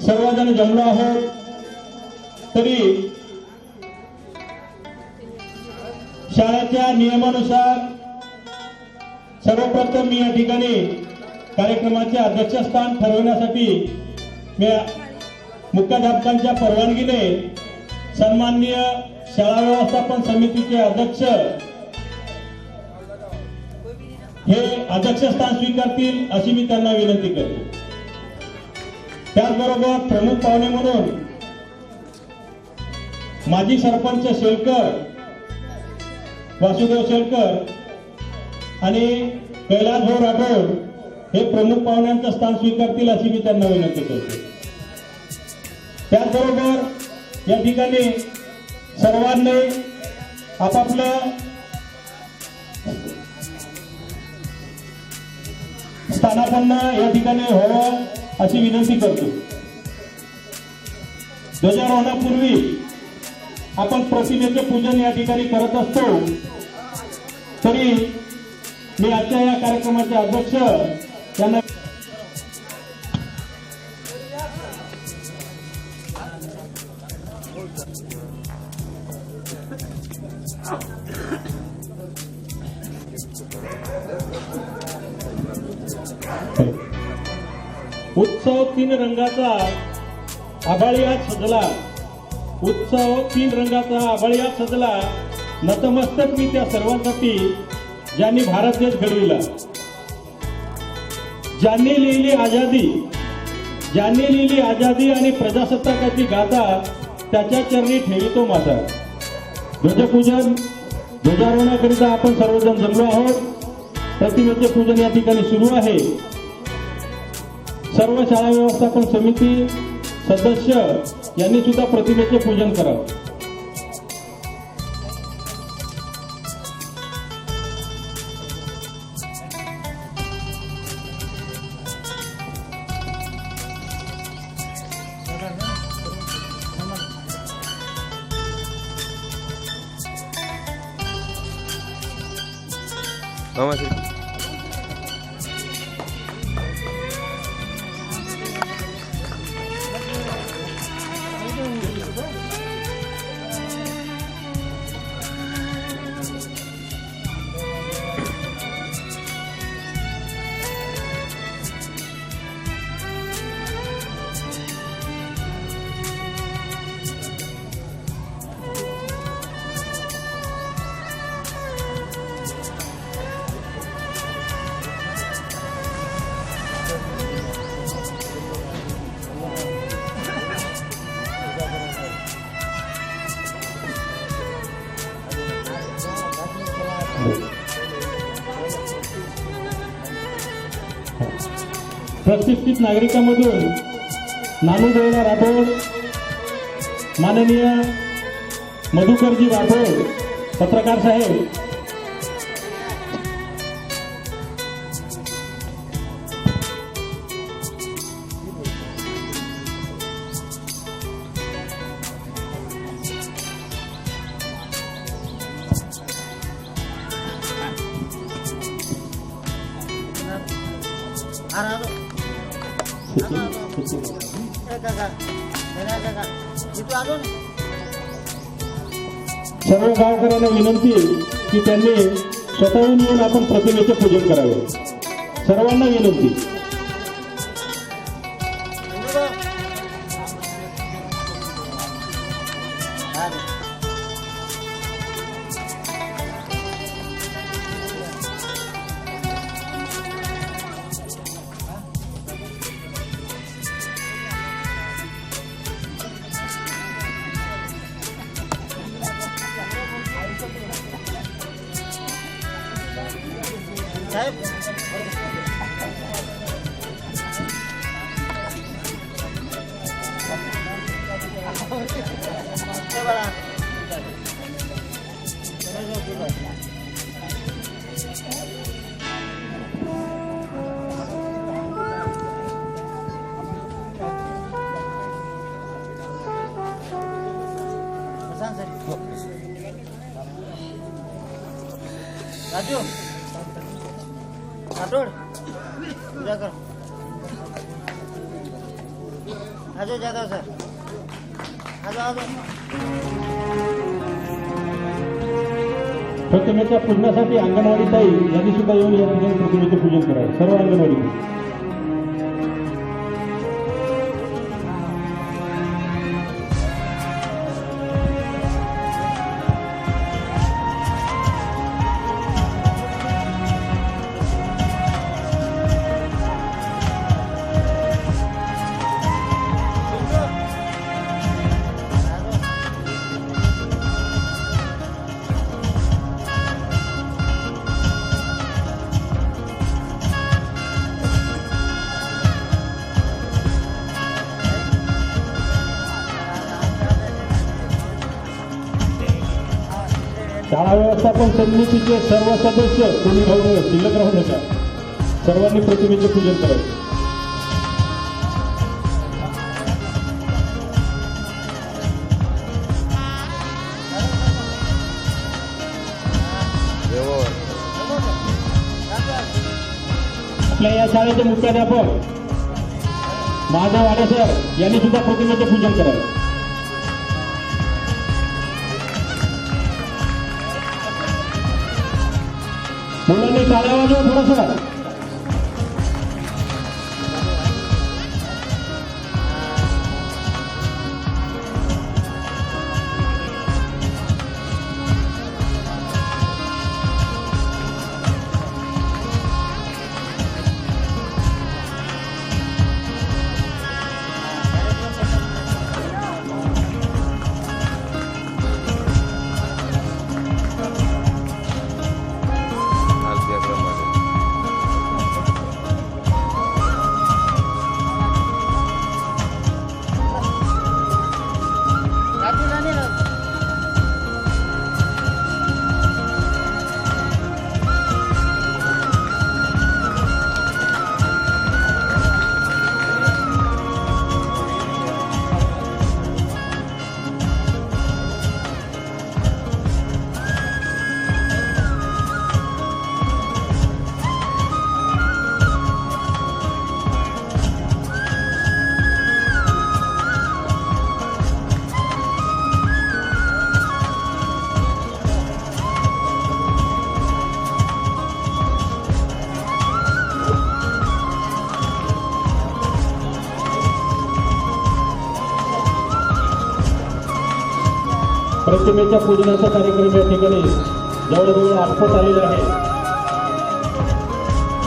सर्वजण जमलो आहोत, तरी शाळेच्या नियमानुसार सर्वप्रथम मी या ठिकाणी कार्यक्रमाचे अध्यक्षस्थान ठरवण्यासाठी मी मुख्याध्यापकांच्या परवानगीने सन्माननीय शाळा व्यवस्थापन समितीचे अध्यक्ष हे अध्यक्षस्थान स्वीकारतील अशी मी त्यांना विनंती करतो। त्याचबरोबर प्रमुख पाहुणे म्हणून माजी सरपंच शेलकर वासुदेव शेलकर आणि कैलास भाऊ राठोड हे प्रमुख पाहुण्यांचं स्थान स्वीकारतील अशी मी त्यांना विनंती करतो। त्याचबरोबर या ठिकाणी सर्वांनी आपापलं स्थानापन्न या ठिकाणी व्हावं अशी विनंती करतो। ध्वजारोहणापूर्वी आपण प्रतिमेचे पूजन या ठिकाणी करत असतो, तरी मी आजच्या या कार्यक्रमाचे अध्यक्ष यांना उत्सव तीन रंगाचा आभाळीयात सजला, उत्सव तीन रंगाचा आभाळीयात सजला, नतमस्तक मी त्या सर्वांसाठी ज्यांनी भारत देश घडविला, ज्यांनी लिहिली आजादी आणि प्रजासत्ताकाची गाथा त्याच्या चरणी ठेवितो माझा। ध्वजपूजन ध्वजारोहणाकरिता आपण सर्वजण जमलो आहोत। प्रतिमेचे पूजन या ठिकाणी सुरू आहे। सर्व शाळा व्यवस्थापन समिती सदस्य यांनी सुद्धा प्रतिमेचे पूजन करावे। प्रतिष्ठित नागरिकांमधून नानूदेवराव राठोड, माननीय मधुकरजी राठोड पत्रकार साहेब, सर्व गावकऱ्यांना विनंती की त्यांनी स्वतःहून येऊन आपण प्रतिमेचे पूजन करावे। सर्वांना विनंती। राजू राठोड पूजा कर। अजय जाधव सर प्रतिमेच्या पूजनासाठी अंगणवाडी ताई यांनी सुद्धा येऊन या ठिकाणी प्रतिमेचे पूजन करावे. सर्व अंगणवाडी शाळा व्यवस्थापन समितीचे सर्व सदस्य कोणी शिल्लक राहू नका. सर्वांनी प्रतिमेचे पूजन करावे. आपल्या या शाळेचे मुख्याध्यापक माधव वाडे सर यांनी सुद्धा प्रतिमेचे पूजन करावे. मुलांनी टाळ्या वाजवा थोडंसं. प्रतिमेच्या पूजनाचा कार्यक्रम या ठिकाणी जवळजवळ आटोपत आलेला आहे.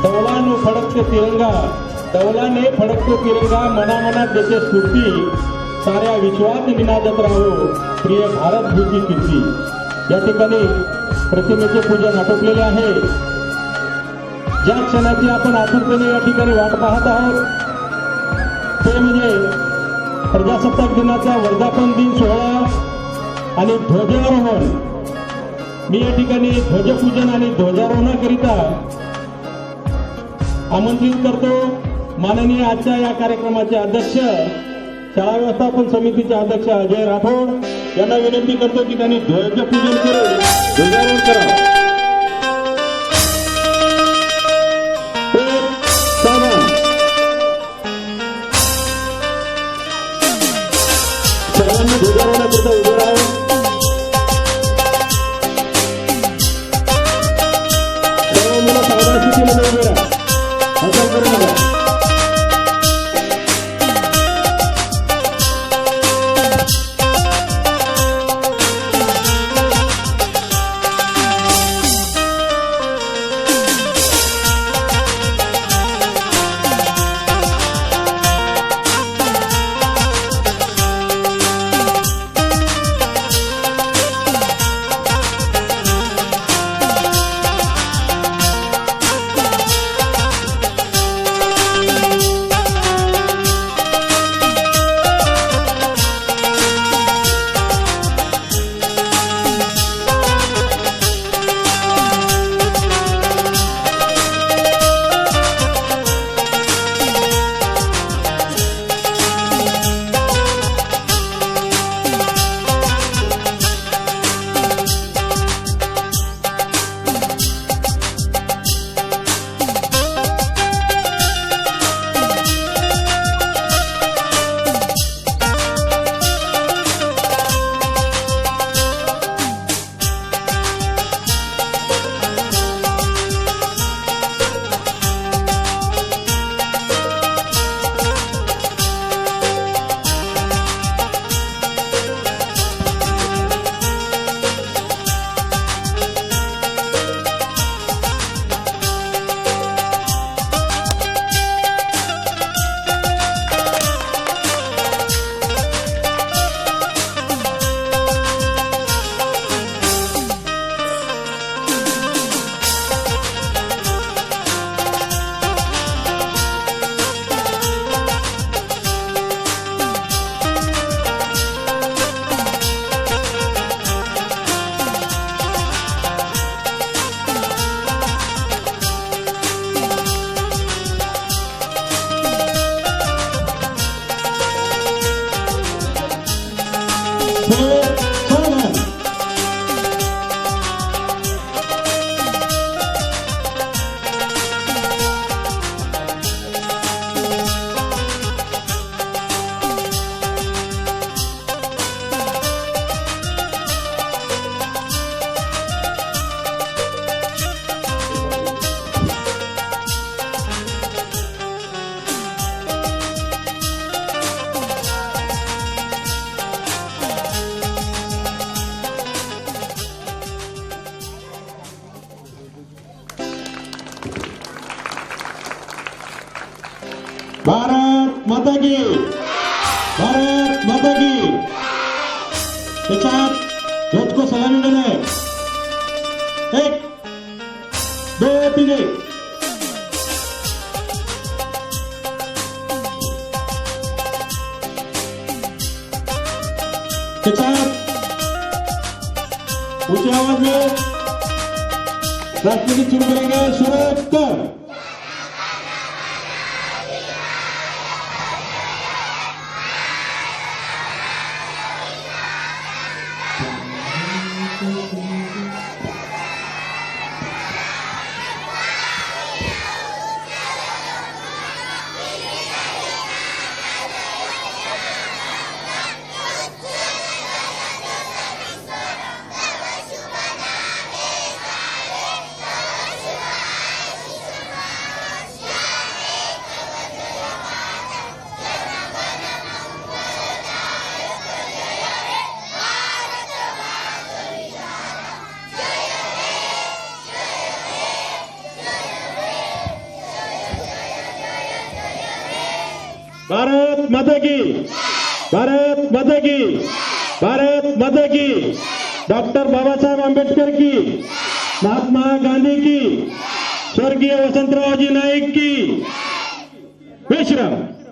डौलाने फडकते तिरंगा, डौलाने फडकतो तिरंगा, मनामनात देते स्फूर्ती, साऱ्या विश्वात निनादत राहो प्रिय भारत भूची कीर्ती. या ठिकाणी प्रतिमेचे पूजन आटोपलेले आहे. ज्या क्षणाची आपण आतुरतेने या ठिकाणी वाट पाहत आहोत ते म्हणजे प्रजासत्ताक दिनाचा वर्धापन दिन सोहळा आणि ध्वजारोहण. मी या ठिकाणी ध्वजपूजन आणि ध्वजारोहणाकरिता आमंत्रित करतो माननीय आजच्या या कार्यक्रमाचे अध्यक्ष, शाळा व्यवस्थापन समितीचे अध्यक्ष अजय राठोड यांना विनंती करतो की त्यांनी ध्वजपूजन करून ध्वजारोहण करावं. सर्वांनी ध्वजारोहणाकरिता उभं राहावं. सर्व मुलं सावधान स्थितीमध्ये उभे राहा. असं करू नका. प्रोत्साहन. भारत माता की, भारत माता की. त्याच्यात ध्वज को सलामी देना है. 1 2 3 1. त्याच्यात ऊंचे आवाज में राष्ट्रगीत शुरू करेंगे. शुरू कर. भारत माता की, भारत माता की, भारत माता की. डॉक्टर बाबासाहेब आंबेडकर की, महात्मा गांधी की, स्वर्गीय वसंतरावजी नाईक की. विश्राम.